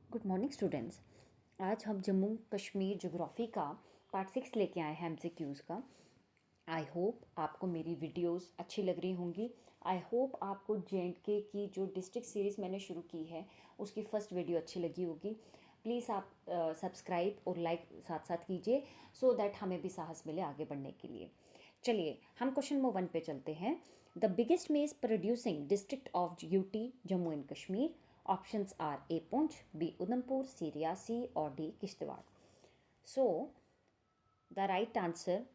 Good morning students. आज हम Jammu Kashmir geography का पार्ट 6 लेके आए हैं एमसीक्यूज़ का। आई होप आपको मेरी वीडियोस अच्छी लग रही होंगी। आई होप आपको जेएंडके की जो डिस्ट्रिक्ट सीरीज़ मैंने शुरू की है उसकी फ़र्स्ट वीडियो अच्छी लगी होगी। प्लीज़ आप सब्सक्राइब और लाइक साथ साथ कीजिए सो दैट हमें भी साहस मिले आगे बढ़ने के लिए। चलिए हम क्वेश्चन नंबर 1 पे चलते हैं। The biggest maize producing district of UT Jammu and Kashmir. Options are A Poonch, B Udhampur, C Reasi और D Kishtwar. So the right answer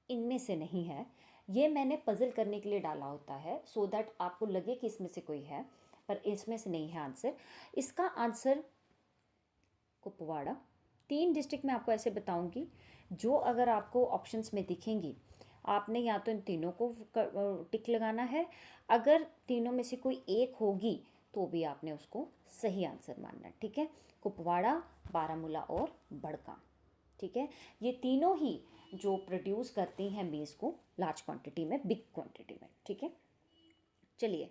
इनमें से नहीं है। ये मैंने पजल करने के लिए डाला होता है सो दैट आपको लगे कि इसमें से कोई है, पर इसमें से नहीं है आंसर। इसका आंसर कुपवाड़ा। 3 डिस्ट्रिक्ट में आपको ऐसे बताऊंगी जो अगर आपको ऑप्शंस में दिखेंगी आपने या तो इन तीनों को टिक लगाना है। अगर तीनों में से कोई एक होगी तो भी आपने उसको सही आंसर मानना है। ठीक है, कुपवाड़ा, बारामूला और बड़गाम। ठीक है, ये तीनों ही जो प्रोड्यूस करती हैं मेज़ को लार्ज क्वांटिटी में, बिग क्वांटिटी में। ठीक है, चलिए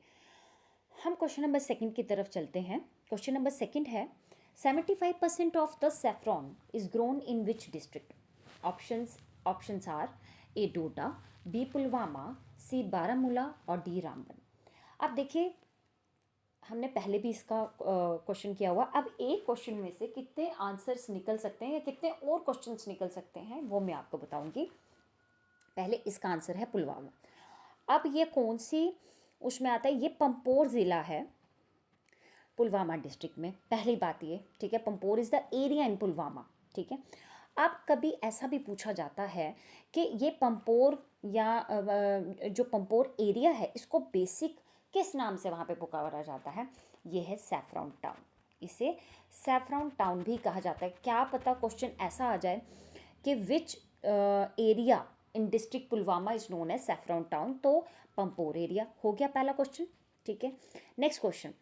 हम क्वेश्चन नंबर 2 की तरफ चलते हैं। क्वेश्चन नंबर 2 है 75% of the saffron is grown in which district. Options are A Doda, B Pulwama, C Baramulla और डी रामबन। अब देखिए हमने पहले भी इसका क्वेश्चन किया हुआ। अब एक क्वेश्चन में से कितने आंसर्स निकल सकते हैं या कितने और क्वेश्चंस निकल सकते हैं वो मैं आपको बताऊंगी। पहले इसका आंसर है पुलवामा। अब ये कौन सी उसमें आता है? ये पंपोर ज़िला है पुलवामा डिस्ट्रिक्ट में। पहली बात ये, ठीक है, Pampore is the area in Pulwama. ठीक है, अब कभी ऐसा भी पूछा जाता है कि ये पंपोर या जो पंपोर एरिया है इसको बेसिक किस नाम से वहाँ पे पुकारा जाता है? ये है सैफरॉन टाउन। इसे सैफरॉन टाउन भी कहा जाता है। क्या पता क्वेश्चन ऐसा आ जाए कि which area in district Pulwama is known as saffron town, तो पंपोर एरिया हो गया पहला क्वेश्चन। ठीक है, next question.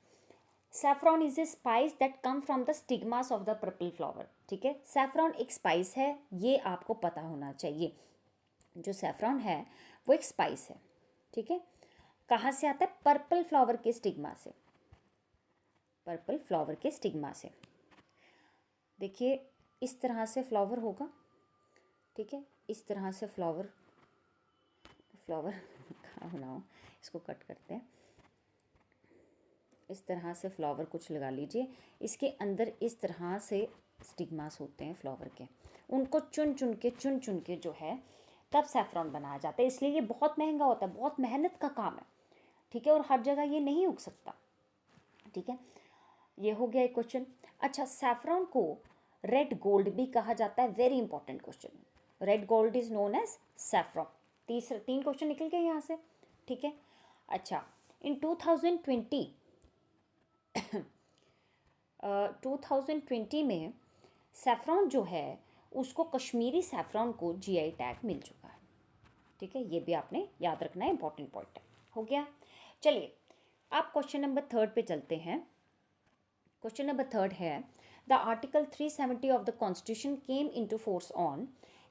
Saffron is a spice that come from the stigmas of the purple flower. ठीक है, सैफरॉन एक स्पाइस है, ये आपको पता होना चाहिए। जो सैफरॉन है वो एक स्पाइस है। ठीक है, कहाँ से आता है? पर्पल फ्लावर के स्टिग्मा से। पर्पल फ्लावर के स्टिग्मा से। देखिए इस तरह से फ्लावर होगा। ठीक है, इस तरह से फ्लावर फ्लावर कहाँ बनाओ, इसको कट करते हैं। इस तरह से फ्लावर कुछ लगा लीजिए, इसके अंदर इस तरह से स्टिग्मास होते हैं फ्लावर के, उनको चुन चुन के जो है तब सैफरॉन बनाया जाता है। इसलिए ये बहुत महंगा होता है, बहुत मेहनत का काम है। ठीक है, और हर जगह ये नहीं उग सकता। ठीक है, ये हो गया एक क्वेश्चन। अच्छा, सैफरॉन को रेड गोल्ड भी कहा जाता है। Very important question. Red gold is known as saffron. 3 question निकल गए यहाँ से। ठीक है, अच्छा, इन 2020 में सैफरॉन जो है उसको कश्मीरी सैफरॉन को जीआई टैग मिल चुका है। ठीक है, ये भी आपने याद रखना है, इंपॉर्टेंट पॉइंट है। हो गया। चलिए आप क्वेश्चन नंबर 3 पे चलते हैं। क्वेश्चन नंबर 3 है the article 370 of the constitution came into force on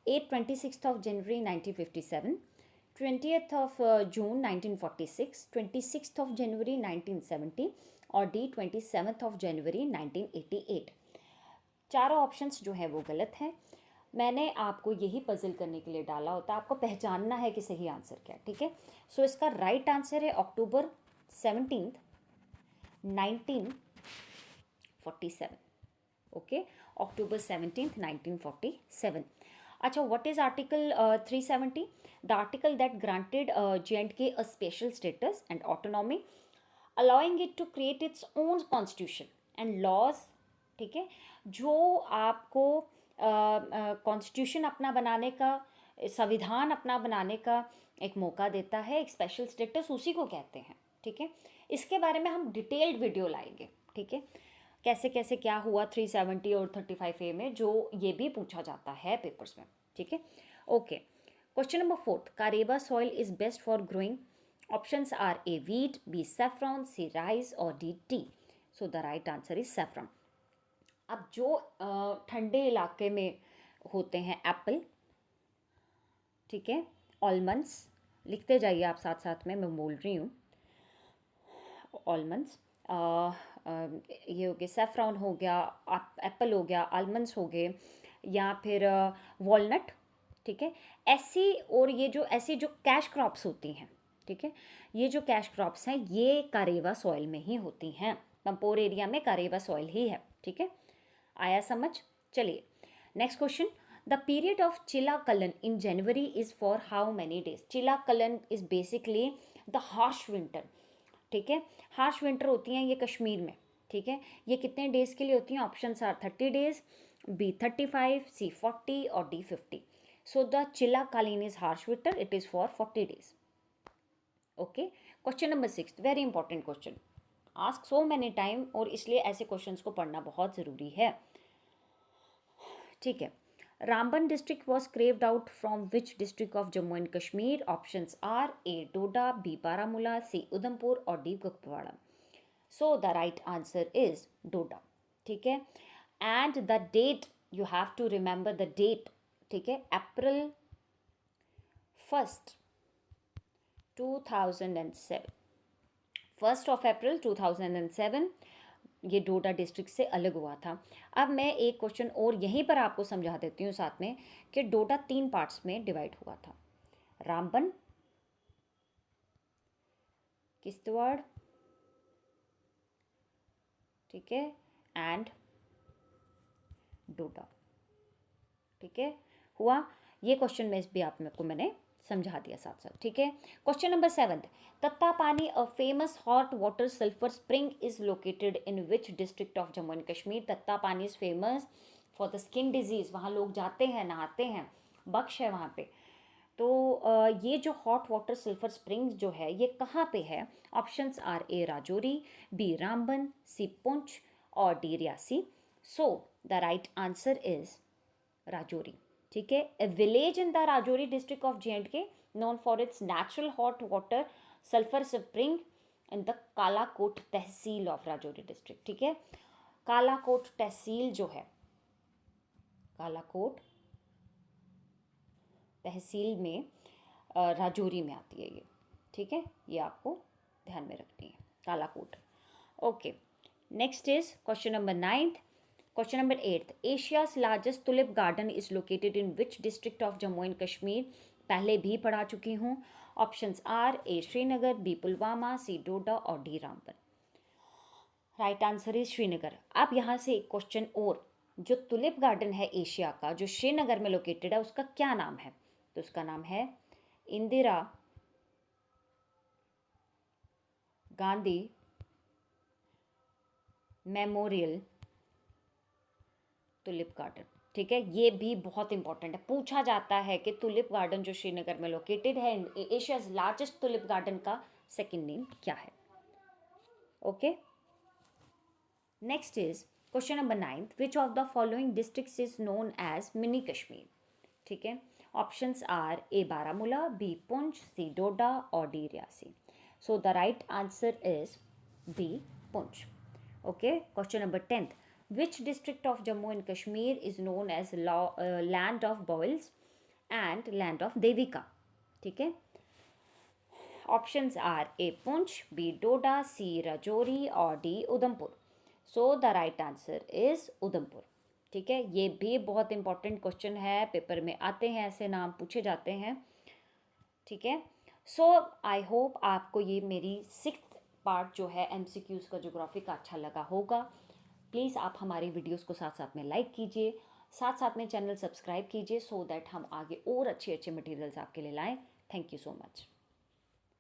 26 of January 1957, 20th of June 1946, 26th of January 1970 और डी 27th ऑफ जनवरी 1988। चारों ऑप्शंस जो है वो गलत हैं। मैंने आपको यही पजल करने के लिए डाला होता है, आपको पहचानना है कि सही आंसर क्या है। ठीक है, सो इसका राइट आंसर है अक्टूबर 17, 1947। ओके, अक्टूबर 17, 1947। अच्छा, what is article 370? The article that granted J&K a special status and autonomy, allowing it to create its own constitution and laws। ठीक है, जो आपको कॉन्स्टिट्यूशन अपना बनाने का, संविधान अपना बनाने का एक मौका देता है, एक स्पेशल स्टेटस उसी को कहते हैं। ठीक है, इसके बारे में हम डिटेल्ड वीडियो लाएंगे। ठीक है, कैसे कैसे क्या हुआ 370 और 35A में, जो ये भी पूछा जाता है पेपर्स में। ठीक है, okay. Question number 4, Karewa soil is best for growing. Options are A wheat, B saffron, C rice और D tea. So the right answer is saffron. अब जो ठंडे इलाके में होते हैं एप्पल, ठीक है, ऑलमंड्स, लिखते जाइए आप साथ साथ में, मैं बोल रही हूँ। ऑलमंड्स, ये हो गया सेफ्रॉन हो गया, एप्पल हो गया, आलमंड्स हो गए, या फिर वॉलनट, ठीक है। ऐसी और ये जो ऐसी जो कैश क्रॉप्स होती हैं, ठीक है, ये जो कैश क्रॉप्स हैं ये कारेवा सॉइल में ही होती हैं, पंपोर एरिया में कारेवा सॉइल ही है, ठीक है। आया समझ? चलिए next question. The period of Chillai Kalan in January is for how many days? Chillai Kalan is basically the harsh winter, ठीक है। हार्श विंटर होती हैं ये कश्मीर में, ठीक है। ये कितने डेज के लिए होती हैं? Option are 30 days, B 35, C 40 और D 50। So the Chillai Kalan is harsh winter, it is for 40 days. Okay, question number 6, very important question, ask so many time, और इसलिए ऐसे क्वेश्चंस को पढ़ना बहुत ज़रूरी है, ठीक है। Ramban district was carved out from which district of Jammu and Kashmir? Options are A Doda, B Baramulla, C Udhampur और D Kupwara. So the right answer is Doda, ठीक है। And the date, you have to remember the date, ठीक है। अप्रैल 1, 2007, 1 अप्रैल 2007 ये डोडा डिस्ट्रिक्ट से अलग हुआ था। अब मैं एक क्वेश्चन और यहीं पर आपको समझा देती हूँ साथ में कि डोडा 3 पार्ट्स में डिवाइड हुआ था, रामबन, किश्तवाड़, ठीक है, एंड डोडा, ठीक है। हुआ ये क्वेश्चन में भी आप मेरे को मैंने समझा दिया साथ साथ, ठीक है। Question number 7, Tattapani a famous hot water sulphur spring is located in which district of Jammu and Kashmir? Tattapani is famous for the skin disease, वहाँ लोग जाते हैं, नहाते हैं, बख्श है वहाँ पे। तो ये जो हॉट वाटर सल्फर स्प्रिंग्स जो है ये कहाँ पे है? Options are A Rajouri, B Ramban, C Poonch और D Reasi. So the right answer is Rajouri, ठीक है। A village in the Rajouri district of J&K known for its natural hot water sulfur spring in the Kalakot tehsil of Rajouri district, ठीक है। कालाकोट तहसील जो है, कालाकोट तहसील में राजौरी में आती है ये, ठीक है। ये आपको ध्यान में रखनी है, Kalakot. Okay, next is question number 9। Question number 8, Asia's largest tulip garden is located in which district of Jammu and Kashmir? पहले भी पढ़ा चुकी हूँ। Options are A Srinagar, B Pulwama, C Doda और D Ramban. Right answer is Srinagar. अब यहाँ से एक क्वेश्चन और, जो टुलिप गार्डन है एशिया का जो श्रीनगर में लोकेटेड है उसका क्या नाम है? तो उसका नाम है Indira Gandhi memorial tulip garden, ठीक है। ये भी बहुत इंपॉर्टेंट है, पूछा जाता है कि टुलिप गार्डन जो श्रीनगर में लोकेटेड है एशियाज लार्जेस्ट टुलिप गार्डन का सेकंड नेम क्या है? Okay, next is question number 9, which of the following districts is known as mini Kashmir? ठीक है, options are A Baramulla, B Poonch, C Doda और D Reasi. So the right answer is B Poonch. Okay, question number 10, which district of Jammu and Kashmir is known as land of boils and land of Devika? ठीक है, options are A Poonch, B Doda, C Rajouri और D Udhampur. So the right answer is Udhampur, ठीक है। ये भी बहुत important question है, paper में आते हैं, ऐसे नाम पूछे जाते हैं, ठीक है। सो आई होप आपको ये मेरी 6th पार्ट जो है MCQs का ज्योग्राफी का अच्छा लगा होगा। प्लीज़ आप हमारी वीडियोस को साथ साथ में लाइक कीजिए, साथ साथ में चैनल सब्सक्राइब कीजिए, सो दैट हम आगे और अच्छे अच्छे मटेरियल्स आपके लिए लाएं। Thank you so much.